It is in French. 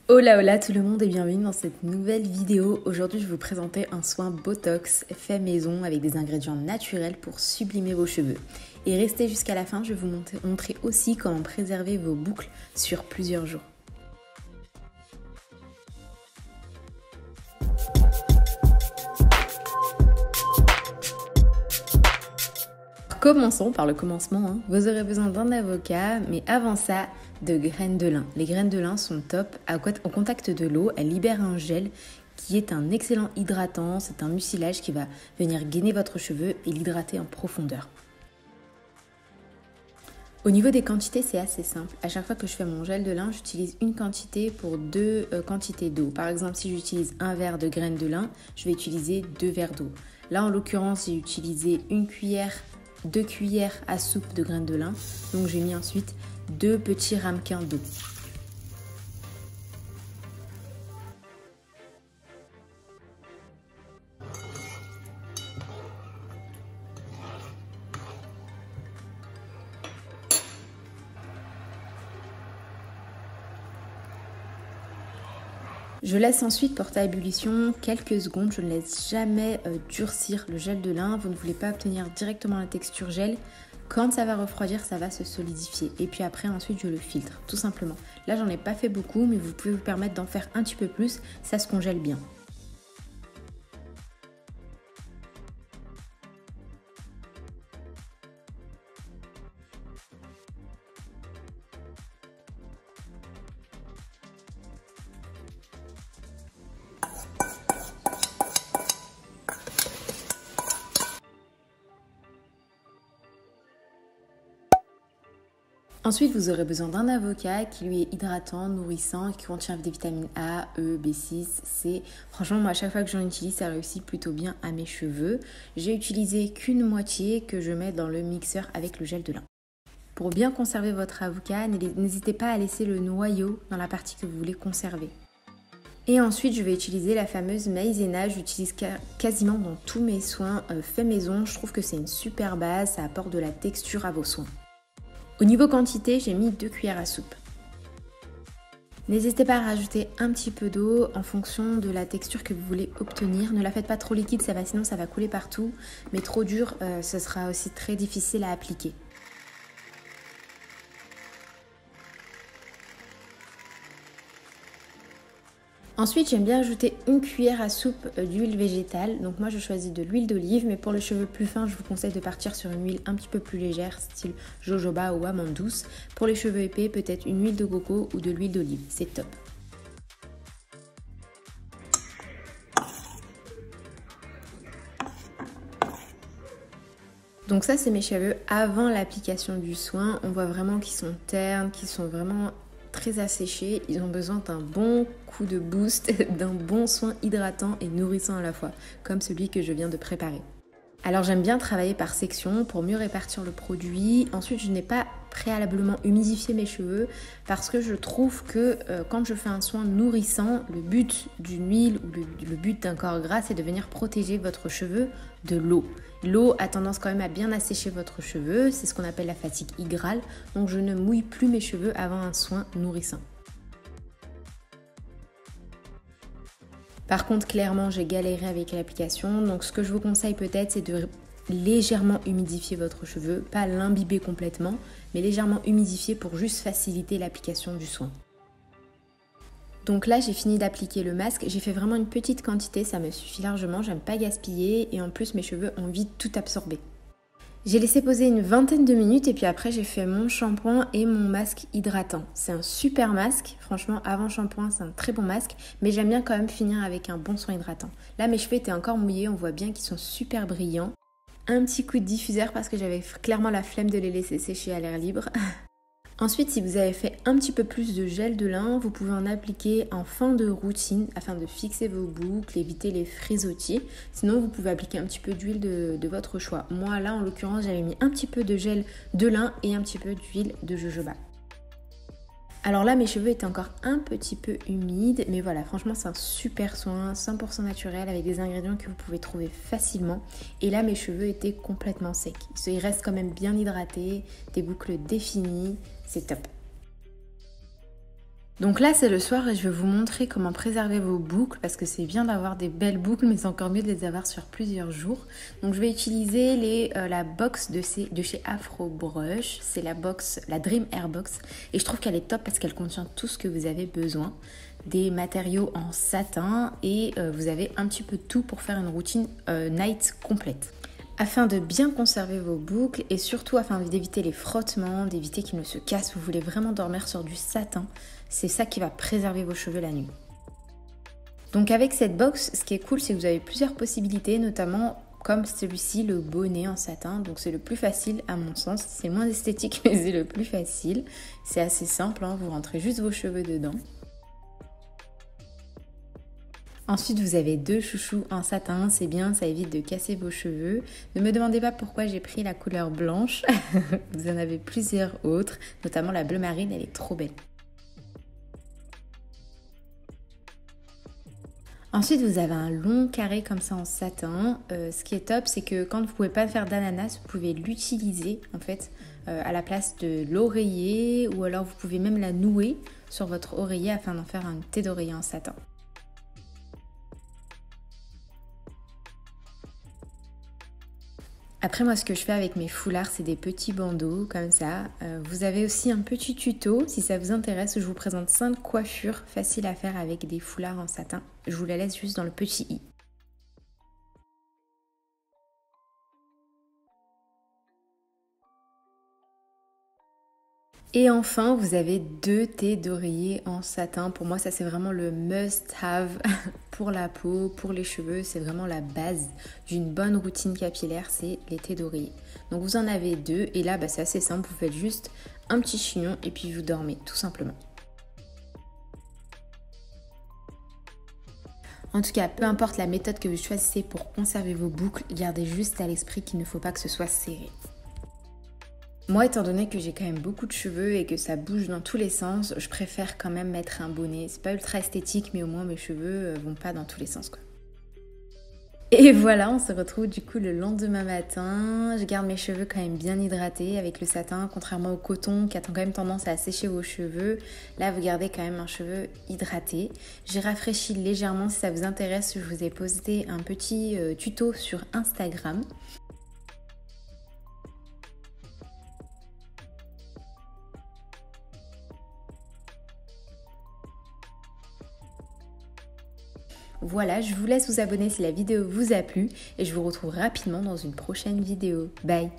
Hola hola tout le monde et bienvenue dans cette nouvelle vidéo. Aujourd'hui je vais vous présenter un soin Botox fait maison avec des ingrédients naturels pour sublimer vos cheveux. Et restez jusqu'à la fin, je vais vous montrer aussi comment préserver vos boucles sur plusieurs jours. Commençons par le commencement. Vous aurez besoin d'un avocat, mais avant ça, de graines de lin. Les graines de lin sont top. Au contact de l'eau, elles libèrent un gel qui est un excellent hydratant. C'est un mucilage qui va venir gainer votre cheveu et l'hydrater en profondeur. Au niveau des quantités, c'est assez simple. À chaque fois que je fais mon gel de lin, j'utilise une quantité pour deux quantités d'eau. Par exemple, si j'utilise un verre de graines de lin, je vais utiliser 2 verres d'eau. Là, en l'occurrence, j'ai utilisé 2 cuillères à soupe de graines de lin. Donc j'ai mis ensuite 2 petits ramequins d'eau. Je laisse ensuite porter à ébullition quelques secondes. Je ne laisse jamais durcir le gel de lin. Vous ne voulez pas obtenir directement la texture gel. Quand ça va refroidir, ça va se solidifier. Et puis après, ensuite, je le filtre, tout simplement. Là, j'en ai pas fait beaucoup, mais vous pouvez vous permettre d'en faire un petit peu plus. Ça se congèle bien. Ensuite, vous aurez besoin d'un avocat qui lui est hydratant, nourrissant, qui contient des vitamines A, E, B6, C. Franchement, moi, à chaque fois que j'en utilise, ça réussit plutôt bien à mes cheveux. J'ai utilisé qu'une moitié que je mets dans le mixeur avec le gel de lin. Pour bien conserver votre avocat, n'hésitez pas à laisser le noyau dans la partie que vous voulez conserver. Et ensuite, je vais utiliser la fameuse maïzena. J'utilise quasiment dans tous mes soins faits maison. Je trouve que c'est une super base, ça apporte de la texture à vos soins. Au niveau quantité, j'ai mis 2 cuillères à soupe. N'hésitez pas à rajouter un petit peu d'eau en fonction de la texture que vous voulez obtenir. Ne la faites pas trop liquide, sinon ça va couler partout. Mais trop dur, ce sera aussi très difficile à appliquer. Ensuite, j'aime bien ajouter une cuillère à soupe d'huile végétale. Donc moi, je choisis de l'huile d'olive, mais pour les cheveux plus fins, je vous conseille de partir sur une huile un petit peu plus légère, style jojoba ou amande douce. Pour les cheveux épais, peut-être une huile de coco ou de l'huile d'olive. C'est top. Donc ça, c'est mes cheveux avant l'application du soin. On voit vraiment qu'ils sont ternes, qu'ils sont vraiment très asséchés. Ils ont besoin d'un bon coup de boost, d'un bon soin hydratant et nourrissant à la fois, comme celui que je viens de préparer. Alors j'aime bien travailler par section pour mieux répartir le produit. Ensuite, je n'ai pas préalablement humidifié mes cheveux parce que je trouve que quand je fais un soin nourrissant, le but d'une huile ou le but d'un corps gras, c'est de venir protéger votre cheveu de l'eau. L'eau a tendance quand même à bien assécher votre cheveu, c'est ce qu'on appelle la fatigue hygrale, donc je ne mouille plus mes cheveux avant un soin nourrissant. Par contre, clairement, j'ai galéré avec l'application, donc ce que je vous conseille peut-être, c'est de légèrement humidifier votre cheveu, pas l'imbiber complètement, mais légèrement humidifier pour juste faciliter l'application du soin. Donc là, j'ai fini d'appliquer le masque. J'ai fait vraiment une petite quantité, ça me suffit largement. J'aime pas gaspiller et en plus, mes cheveux ont vite tout absorbé. J'ai laissé poser une vingtaine de minutes et puis après, j'ai fait mon shampoing et mon masque hydratant. C'est un super masque. Franchement, avant shampoing, c'est un très bon masque. Mais j'aime bien quand même finir avec un bon soin hydratant. Là, mes cheveux étaient encore mouillés. On voit bien qu'ils sont super brillants. Un petit coup de diffuseur parce que j'avais clairement la flemme de les laisser sécher à l'air libre. Ensuite, si vous avez fait un petit peu plus de gel de lin, vous pouvez en appliquer en fin de routine afin de fixer vos boucles, éviter les frisottis. Sinon, vous pouvez appliquer un petit peu d'huile de votre choix. Moi, là, en l'occurrence, j'avais mis un petit peu de gel de lin et un petit peu d'huile de jojoba. Alors là, mes cheveux étaient encore un petit peu humides, mais voilà, franchement, c'est un super soin, 100% naturel, avec des ingrédients que vous pouvez trouver facilement. Et là, mes cheveux étaient complètement secs. Ils restent quand même bien hydratés, des boucles définies, c'est top. Donc là c'est le soir et je vais vous montrer comment préserver vos boucles parce que c'est bien d'avoir des belles boucles mais c'est encore mieux de les avoir sur plusieurs jours. Donc je vais utiliser la box de chez Afro Brush, c'est la Dream Hair Box et je trouve qu'elle est top parce qu'elle contient tout ce que vous avez besoin. Des matériaux en satin et vous avez un petit peu de tout pour faire une routine night complète. Afin de bien conserver vos boucles et surtout afin d'éviter les frottements, d'éviter qu'ils ne se cassent, vous voulez vraiment dormir sur du satin. C'est ça qui va préserver vos cheveux la nuit. Donc avec cette box, ce qui est cool, c'est que vous avez plusieurs possibilités, notamment comme celui-ci, le bonnet en satin. Donc c'est le plus facile à mon sens. C'est moins esthétique, mais c'est le plus facile. C'est assez simple, hein, vous rentrez juste vos cheveux dedans. Ensuite, vous avez 2 chouchous en satin, c'est bien, ça évite de casser vos cheveux. Ne me demandez pas pourquoi j'ai pris la couleur blanche. Vous en avez plusieurs autres, notamment la bleu marine, elle est trop belle. Ensuite, vous avez un long carré comme ça en satin. Ce qui est top, c'est que quand vous ne pouvez pas faire d'ananas, vous pouvez l'utiliser en fait à la place de l'oreiller ou alors vous pouvez même la nouer sur votre oreiller afin d'en faire un thé d'oreiller en satin. Après moi ce que je fais avec mes foulards c'est des petits bandeaux comme ça. Vous avez aussi un petit tuto si ça vous intéresse où je vous présente 5 coiffures faciles à faire avec des foulards en satin. Je vous la laisse juste dans le petit i. Et enfin, vous avez 2 thés d'oreiller en satin. Pour moi, ça c'est vraiment le must-have pour la peau, pour les cheveux. C'est vraiment la base d'une bonne routine capillaire, c'est les thés d'oreiller. Donc vous en avez 2 et là, c'est assez simple. Vous faites juste un petit chignon et puis vous dormez, tout simplement. En tout cas, peu importe la méthode que vous choisissez pour conserver vos boucles, gardez juste à l'esprit qu'il ne faut pas que ce soit serré. Moi, étant donné que j'ai quand même beaucoup de cheveux et que ça bouge dans tous les sens, je préfère quand même mettre un bonnet. C'est pas ultra esthétique, mais au moins mes cheveux vont pas dans tous les sens, quoi. Et voilà, on se retrouve du coup le lendemain matin. Je garde mes cheveux quand même bien hydratés avec le satin, contrairement au coton qui a quand même tendance à sécher vos cheveux. Là, vous gardez quand même un cheveu hydraté. J'ai rafraîchi légèrement. Si ça vous intéresse, je vous ai posté un petit tuto sur Instagram. Voilà, je vous laisse vous abonner si la vidéo vous a plu et je vous retrouve rapidement dans une prochaine vidéo. Bye!